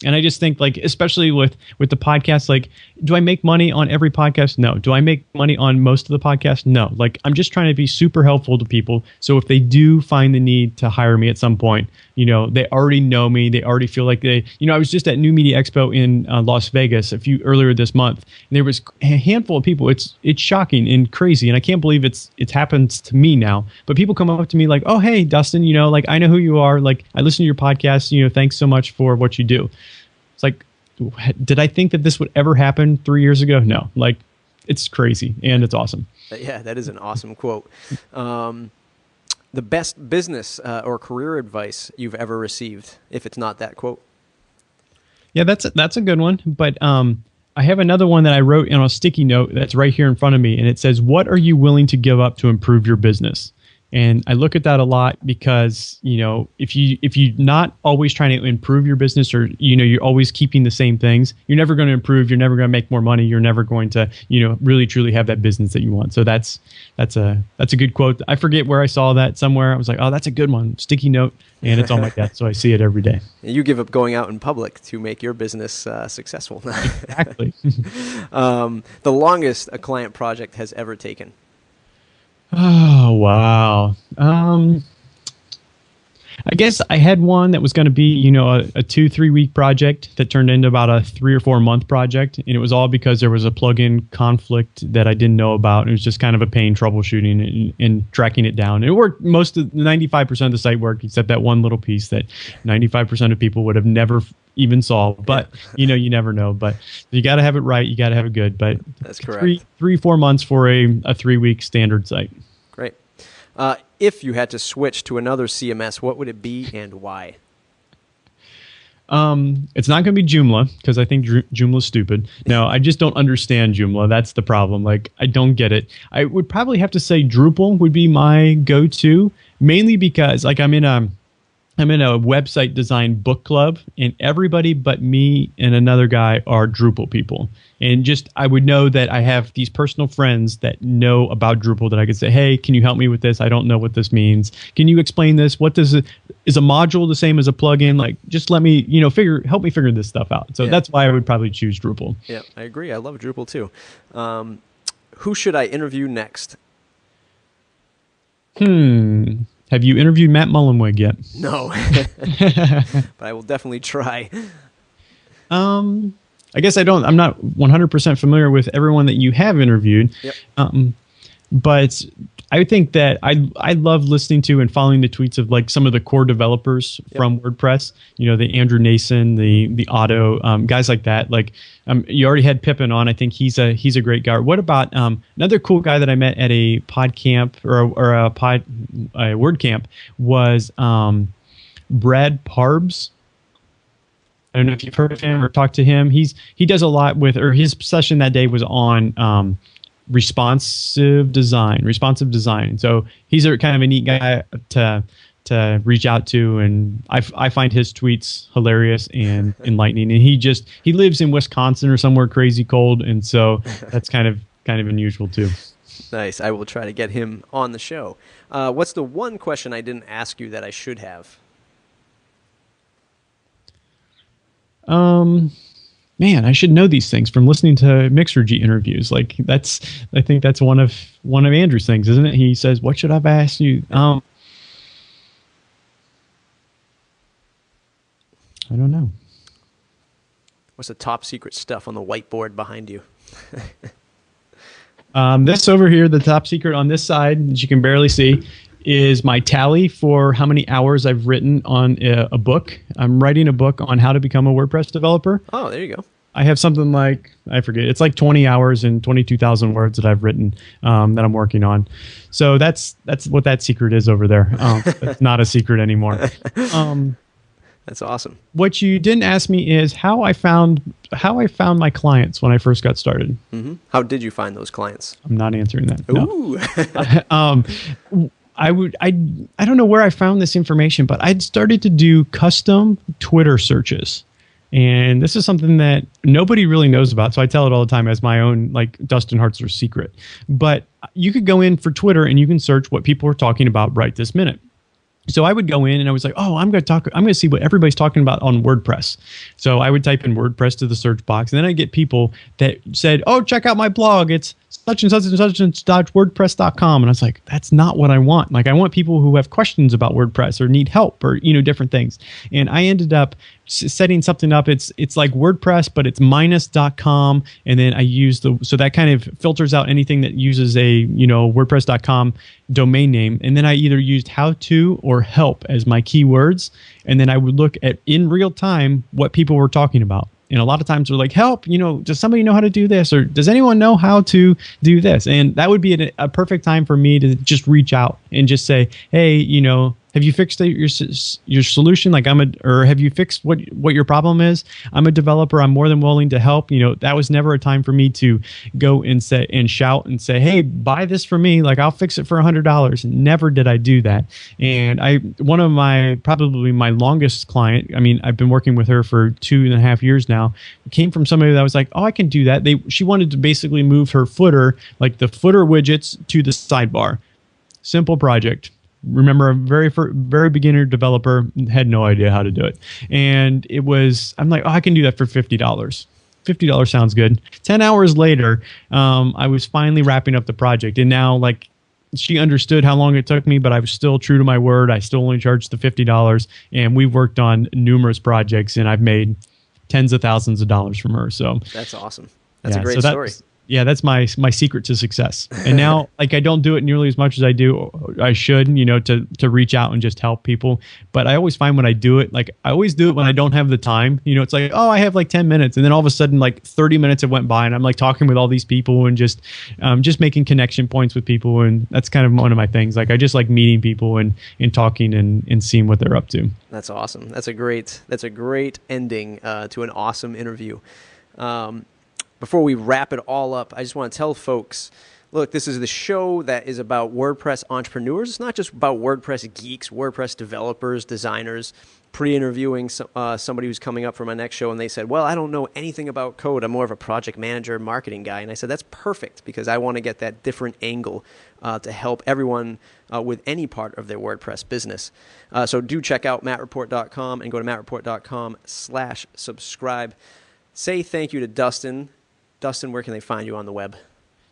And I just think, like, especially with the podcast, like, do I make money on every podcast? No. Do I make money on most of the podcasts? No. Like, I'm just trying to be super helpful to people. So if they do find the need to hire me at some point, you know, they already know me. They already feel like they, you know, I was just at New Media Expo in Las Vegas earlier this month, and there was a handful of people. It's shocking and crazy, and I can't believe it's happens to me now. But people come up to me like, oh, hey, Dustin, you know, like, I know who you are. Like, I listen to your podcast. You know, thanks so much for what you do. It's like, did I think that this would ever happen 3 years ago? No. Like, it's crazy, and it's awesome. Yeah, that is an awesome quote. The best business or career advice you've ever received, if it's not that quote. Yeah, that's a good one. But I have another one that I wrote on a sticky note that's right here in front of me, and it says, what are you willing to give up to improve your business? And I look at that a lot because, you know, if you're not always trying to improve your business, or, you know, you're always keeping the same things, you're never going to improve. You're never going to make more money. You're never going to, you know, really truly have that business that you want. So that's a good quote. I forget where I saw that somewhere. I was like, oh, that's a good one. Sticky note, and it's on my desk, so I see it every day. You give up going out in public to make your business successful. Exactly. The longest a client project has ever taken. Oh, wow. I guess I had one that was going to be, you know, a 2-3 week project that turned into about a 3 or 4 month project. And it was all because there was a plugin conflict that I didn't know about. It was just kind of a pain troubleshooting and tracking it down. It worked. 95% of the site worked, except that one little piece that 95% of people would have never even solved. But, you know, you never know. But you got to have it right. You got to have it good. But that's correct. 3-4 months for a 3 week standard site. Great. If you had to switch to another CMS, what would it be and why? It's not going to be Joomla, because I think Joomla's stupid. No, I just don't understand Joomla. That's the problem. Like, I don't get it. I would probably have to say Drupal would be my go-to, mainly because, like, I'm in a website design book club, and everybody but me and another guy are Drupal people. And just, I would know that I have these personal friends that know about Drupal that I could say, hey, can you help me with this? I don't know what this means. Can you explain this? What does it, is a module the same as a plugin? Like, just let me, you know, help me figure this stuff out. So that's why I would probably choose Drupal. Yeah, I agree. I love Drupal too. Who should I interview next? Have you interviewed Matt Mullenweg yet? No, but I will definitely try. I guess I'm not 100% familiar with everyone that you have interviewed. Yep. But I think that I love listening to and following the tweets of, like, some of the core developers from WordPress. You know, the Andrew Nason, the Otto, guys like that. Like, you already had Pippin on. I think he's a great guy. What about another cool guy that I met at a PodCamp or a WordCamp was Brad Parbs. I don't know if you've heard of him or talked to him. He does a lot with, or his session that day was on responsive design. So he's a kind of a neat guy to reach out to, and I find his tweets hilarious and enlightening. And he lives in Wisconsin or somewhere crazy cold, and so that's kind of unusual too. Nice. I will try to get him on the show. What's the one question I didn't ask you that I should have? Man, I should know these things from listening to Mixergy interviews. Like, I think that's one of Andrew's things, isn't it? He says, "What should I have asked you?" I don't know. What's the top secret stuff on the whiteboard behind you? This over here, the top secret on this side, that you can barely see, is my tally for how many hours I've written on a book. I'm writing a book on how to become a WordPress developer. Oh, there you go. I have something like, I forget, it's like 20 hours and 22,000 words that I've written that I'm working on. So that's what that secret is over there. It's not a secret anymore. That's awesome. What you didn't ask me is how I found my clients when I first got started. How did you find those clients? I'm not answering that. Ooh. No. I don't know where I found this information, but I'd started to do custom Twitter searches. And this is something that nobody really knows about. So I tell it all the time as my own, like, Dustin Hartzler secret. But you could go in for Twitter and you can search what people are talking about right this minute. So I would go in and I was like, oh, I'm going to see what everybody's talking about on WordPress. So I would type in WordPress to the search box, and then I get people that said, oh, check out my blog. It's such and such and such and such WordPress.com. And I was like, that's not what I want. Like, I want people who have questions about WordPress or need help or, different things. And I ended up setting something up. It's like WordPress, but it's -.com. And then I use so that kind of filters out anything that uses a, WordPress.com domain name. And then I either used how to or help as my keywords. And then I would look at in real time what people were talking about. And a lot of times they're like, help, does somebody know how to do this? Or does anyone know how to do this? And that would be a perfect time for me to just reach out and just say, hey, have you fixed your solution? Like or have you fixed what your problem is? I'm a developer. I'm more than willing to help. That was never a time for me to go and shout and say, hey, buy this for me. Like, I'll fix it for $100. Never did I do that. And one of probably my longest client, I've been working with her for 2.5 years now, came from somebody that was like, oh, I can do that. She wanted to basically move her footer, like the footer widgets, to the sidebar. Simple project. Remember, a very beginner developer, had no idea how to do it. And I'm like, oh, I can do that for $50. $50 sounds good. 10 hours later, I was finally wrapping up the project. And now, like, she understood how long it took me, but I was still true to my word. I still only charged the $50. And we've worked on numerous projects, and I've made tens of thousands of dollars from her. So that's awesome. That's a great story. Yeah, that's my secret to success. And now, like, I don't do it nearly as much as I should, to reach out and just help people. But I always find when I do it, like, I always do it when I don't have the time. It's like, oh, I have like 10 minutes. And then all of a sudden, like, 30 minutes have went by and I'm like talking with all these people and just making connection points with people. And that's kind of one of my things. Like, I just like meeting people and talking and seeing what they're up to. That's awesome. That's a great ending to an awesome interview. Before we wrap it all up, I just want to tell folks, look, this is the show that is about WordPress entrepreneurs. It's not just about WordPress geeks, WordPress developers, designers. Pre-interviewing somebody who's coming up for my next show, and they said, well, I don't know anything about code. I'm more of a project manager, marketing guy. And I said, that's perfect, because I want to get that different angle to help everyone with any part of their WordPress business. So do check out mattreport.com and go to mattreport.com/subscribe. Say thank you to Dustin. Dustin, where can they find you on the web?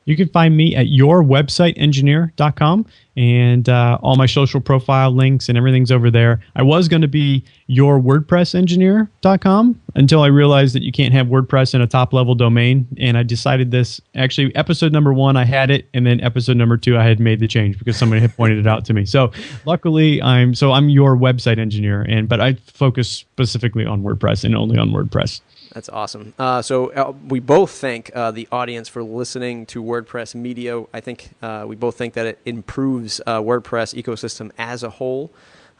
You can find me at yourwebsiteengineer.com, and all my social profile links and everything's over there. I was going to be yourwordpressengineer.com until I realized that you can't have WordPress in a top-level domain, and I decided this. Actually, episode number 1, I had it, and then episode number 2, I had made the change because somebody had pointed it out to me. So luckily, I'm your website engineer, but I focus specifically on WordPress and only on WordPress. That's awesome. So we both thank the audience for listening to WordPress Media. I think we both think that it improves WordPress ecosystem as a whole.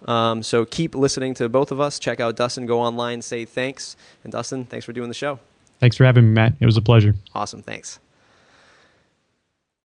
So keep listening to both of us. Check out Dustin. Go online. Say thanks. And Dustin, thanks for doing the show. Thanks for having me, Matt. It was a pleasure. Awesome. Thanks.